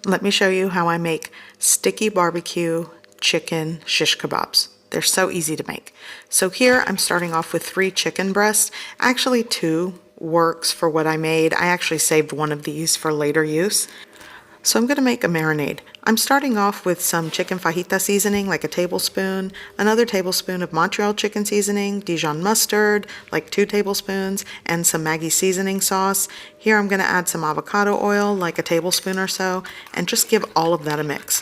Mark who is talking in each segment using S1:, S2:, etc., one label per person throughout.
S1: Let me show you how I make sticky barbecue chicken shish kebabs. They're so easy to make. So here I'm starting off with 3 chicken breasts. Actually 2 works for what I made. I actually saved one of these for later use. So I'm going to make a marinade. I'm starting off with some chicken fajita seasoning, like a tablespoon, another tablespoon of Montreal chicken seasoning, Dijon mustard, like 2 tablespoons, and some Maggi seasoning sauce. Here I'm going to add some avocado oil, like a tablespoon or so, and just give all of that a mix.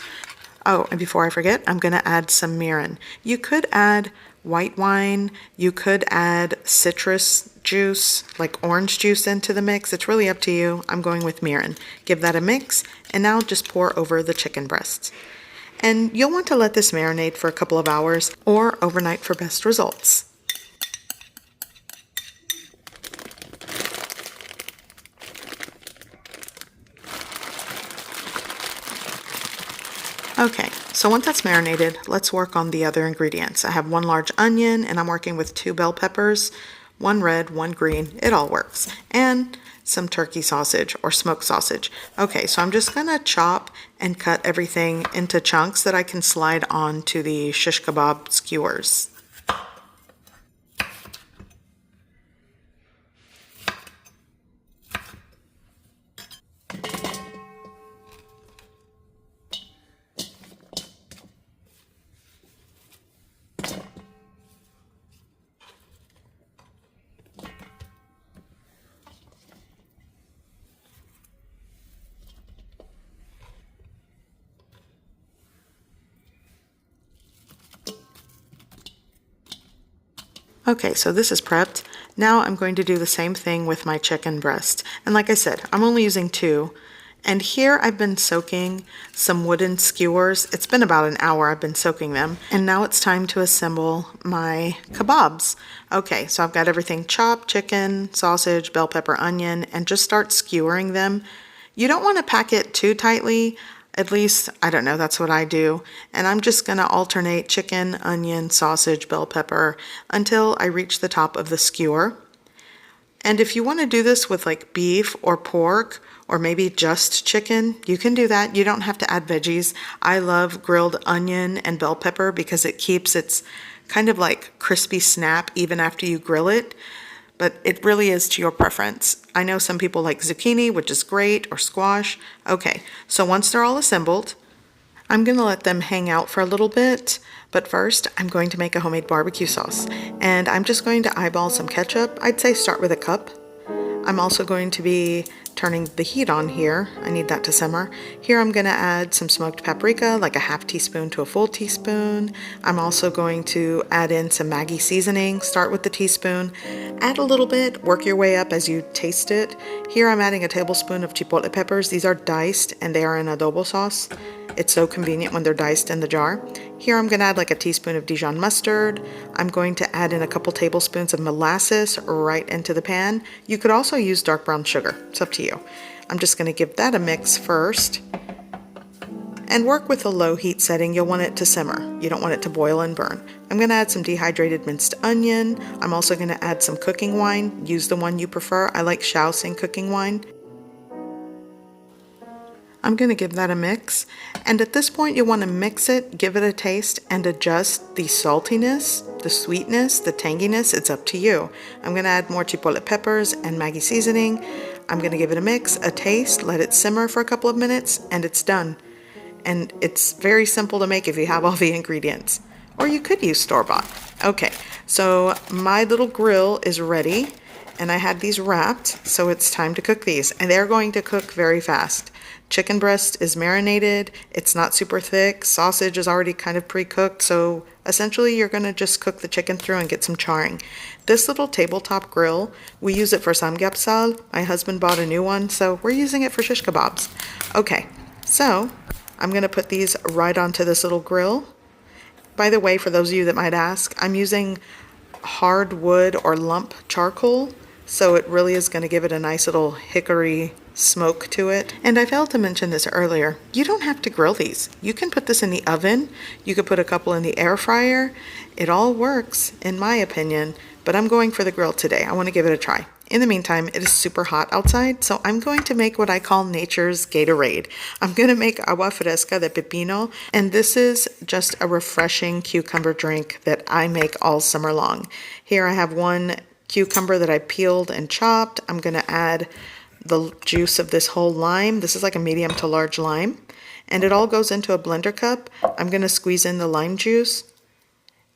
S1: Oh, and before I forget, I'm going to add some mirin. You could add white wine, you could add citrus juice, like orange juice into the mix. It's really up to you. I'm going with mirin. Give that a mix, and now just pour over the chicken breasts. And you'll want to let this marinate for a couple of hours or overnight for best results. Okay, so once that's marinated, let's work on the other ingredients. I have 1 large onion, and I'm working with 2 bell peppers, 1 red, 1 green, it all works, and some turkey sausage or smoked sausage. Okay, so I'm just gonna chop and cut everything into chunks that I can slide on to the shish kebab skewers. Okay, so this is prepped. Now I'm going to do the same thing with my chicken breast. And like I said, I'm only using 2. And here I've been soaking some wooden skewers. It's been about an hour I've been soaking them. And now it's time to assemble my kebabs. Okay, so I've got everything chopped, chicken, sausage, bell pepper, onion, and just start skewering them. You don't want to pack it too tightly. At least, I don't know, that's what I do. And I'm just gonna alternate chicken, onion, sausage, bell pepper until I reach the top of the skewer. And if you want to do this with like beef or pork or maybe just chicken, you can do that. You don't have to add veggies. I love grilled onion and bell pepper because it keeps its kind of like crispy snap even after you grill it. But it really is to your preference. I know some people like zucchini, which is great, or squash. Okay, so once they're all assembled, I'm gonna let them hang out for a little bit, but first I'm going to make a homemade barbecue sauce. And I'm just going to eyeball some ketchup. I'd say start with a cup. I'm also going to be turning the heat on here. I need that to simmer. Here I'm gonna add some smoked paprika, like a ½ teaspoon to a full teaspoon. I'm also going to add in some Maggi seasoning. Start with the teaspoon, add a little bit, work your way up as you taste it. Here I'm adding a tablespoon of chipotle peppers. These are diced and they are in adobo sauce. It's so convenient when they're diced in the jar. Here I'm going to add like a teaspoon of Dijon mustard. I'm going to add in a couple tablespoons of molasses right into the pan. You could also use dark brown sugar. It's up to you. I'm just going to give that a mix first and work with a low heat setting. You'll want it to simmer. You don't want it to boil and burn. I'm going to add some dehydrated minced onion. I'm also going to add some cooking wine. Use the one you prefer. I like Shaoxing cooking wine. I'm going to give that a mix, and at this point you'll want to mix it, give it a taste, and adjust the saltiness, the sweetness, the tanginess. It's up to you. I'm going to add more chipotle peppers and Maggi seasoning. I'm going to give it a mix, a taste, let it simmer for a couple of minutes, and it's done. And it's very simple to make if you have all the ingredients. Or you could use store-bought. Okay, so my little grill is ready, and I had these wrapped, so it's time to cook these. And they're going to cook very fast. Chicken breast is marinated, it's not super thick, sausage is already kind of pre-cooked, so essentially you're going to just cook the chicken through and get some charring. This little tabletop grill, we use it for samgyeopsal. My husband bought a new one, so we're using it for shish kebabs. Okay, so I'm going to put these right onto this little grill. By the way, for those of you that might ask, I'm using hardwood or lump charcoal, so it really is going to give it a nice little hickory smoke to it. And I failed to mention this earlier, you don't have to grill these. You can put this in the oven, you could put a couple in the air fryer. It all works in my opinion, but I'm going for the grill today. I want to give it a try. In the meantime, it is super hot outside, so I'm going to make what I call nature's Gatorade. I'm going to make agua fresca de pepino, and this is just a refreshing cucumber drink that I make all summer long. Here I have one cucumber that I peeled and chopped. I'm going to add the juice of this whole lime. This is like a medium to large lime, and it all goes into a blender cup. I'm going to squeeze in the lime juice.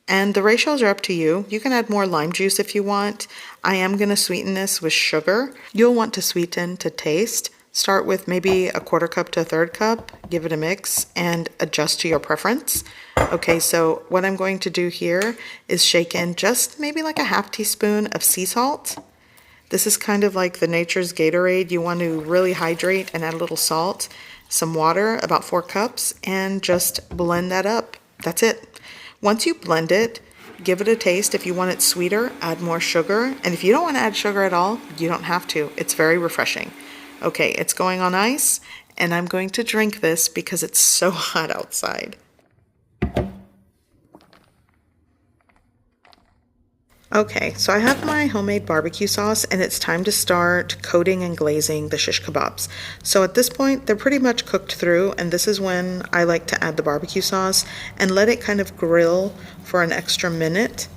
S1: And the ratios are up to you. You can add more lime juice if you want. I am going to sweeten this with sugar. You'll want to sweeten to taste. Start with maybe a 1/4 cup to a 1/3 cup. Give it a mix and adjust to your preference. Okay, so what I'm going to do here is shake in just maybe like a 1/2 teaspoon of sea salt. This is kind of like the nature's Gatorade. You want to really hydrate and add a little salt, some water, about 4 cups, and just blend that up. That's it. Once you blend it, give it a taste. If you want it sweeter, add more sugar. And if you don't want to add sugar at all, you don't have to. It's very refreshing. Okay, it's going on ice, and I'm going to drink this because it's so hot outside. Okay, so I have my homemade barbecue sauce, and it's time to start coating and glazing the shish kebabs. So at this point, they're pretty much cooked through, and this is when I like to add the barbecue sauce and let it kind of grill for an extra minute.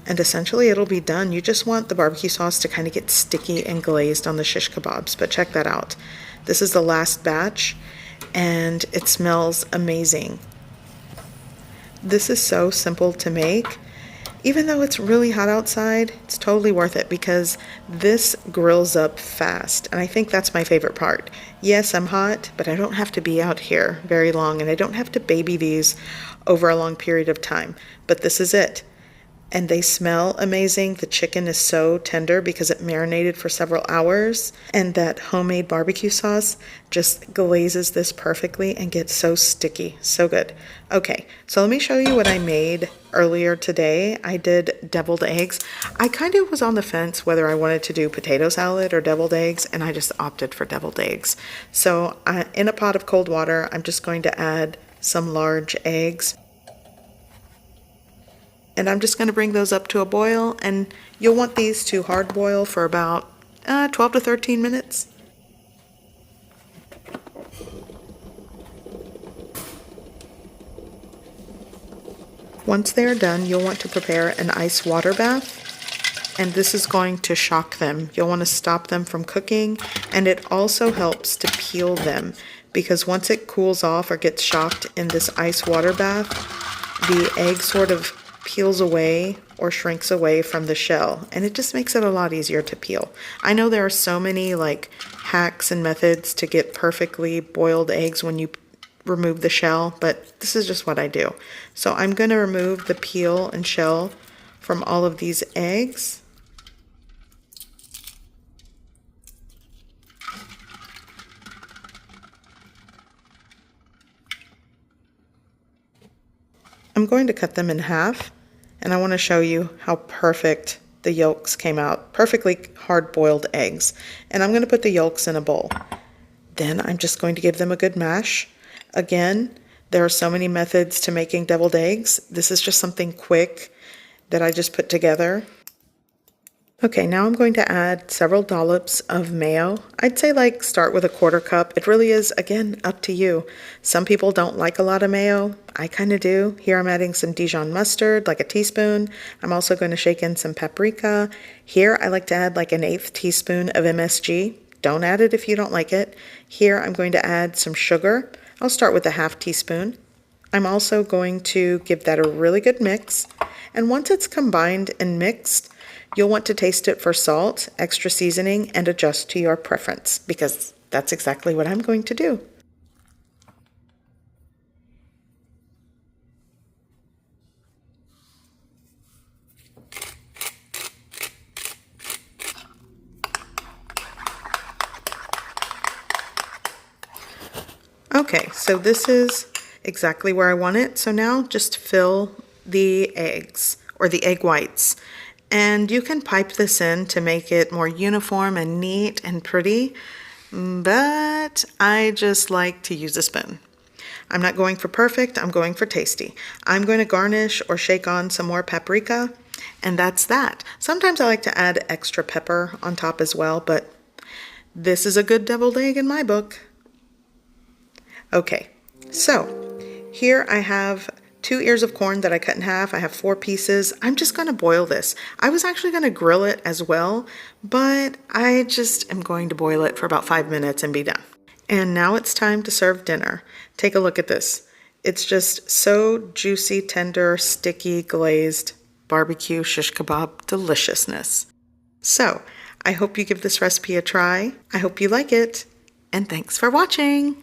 S1: And essentially it'll be done. You just want the barbecue sauce to kind of get sticky and glazed on the shish kebabs, but check that out. This is the last batch, and it smells amazing. This is so simple to make. Even though it's really hot outside, it's totally worth it because this grills up fast, and I think that's my favorite part. Yes, I'm hot, but I don't have to be out here very long, and I don't have to baby these over a long period of time. But this is it. And they smell amazing. The chicken is so tender because it marinated for several hours, and that homemade barbecue sauce just glazes this perfectly and gets so sticky. So good. Okay, so let me show you what I made earlier today. I did deviled eggs. I kind of was on the fence whether I wanted to do potato salad or deviled eggs, and I just opted for deviled eggs. So in a pot of cold water, I'm just going to add some large eggs. And I'm just going to bring those up to a boil, and you'll want these to hard boil for about 12 to 13 minutes. Once they are done, you'll want to prepare an ice water bath, and this is going to shock them. You'll want to stop them from cooking, and it also helps to peel them because once it cools off or gets shocked in this ice water bath, the egg sort of peels away or shrinks away from the shell, and it just makes it a lot easier to peel. I know there are so many like hacks and methods to get perfectly boiled eggs when you remove the shell, but this is just what I do. So I'm going to remove the peel and shell from all of these eggs. I'm going to cut them in half, and I want to show you how perfect the yolks came out. Perfectly hard-boiled eggs. And I'm going to put the yolks in a bowl. Then I'm just going to give them a good mash. Again, there are so many methods to making deviled eggs. This is just something quick that I just put together. Okay, now I'm going to add several dollops of mayo. I'd say like start with a 1/4 cup. It really is, again, up to you. Some people don't like a lot of mayo. I kind of do. Here I'm adding some Dijon mustard, like a teaspoon. I'm also going to shake in some paprika. Here I like to add like an 1/8 teaspoon of MSG. Don't add it if you don't like it. Here I'm going to add some sugar. I'll start with a 1/2 teaspoon. I'm also going to give that a really good mix. And once it's combined and mixed, you'll want to taste it for salt, extra seasoning, and adjust to your preference, because that's exactly what I'm going to do. Okay, so this is exactly where I want it. So now just fill the eggs, or the egg whites. And you can pipe this in to make it more uniform and neat and pretty, but I just like to use a spoon. I'm not going for perfect, I'm going for tasty. I'm going to garnish or shake on some more paprika. And that's that. Sometimes I like to add extra pepper on top as well, but this is a good deviled egg in my book. Okay, so here I have 2 ears of corn that I cut in half. I have 4 pieces. I'm just going to boil this. I was actually going to grill it as well, but I just am going to boil it for about 5 minutes and be done. And now it's time to serve dinner. Take a look at this. It's just so juicy, tender, sticky, glazed, barbecue shish kebab deliciousness. So, I hope you give this recipe a try. I hope you like it, and thanks for watching.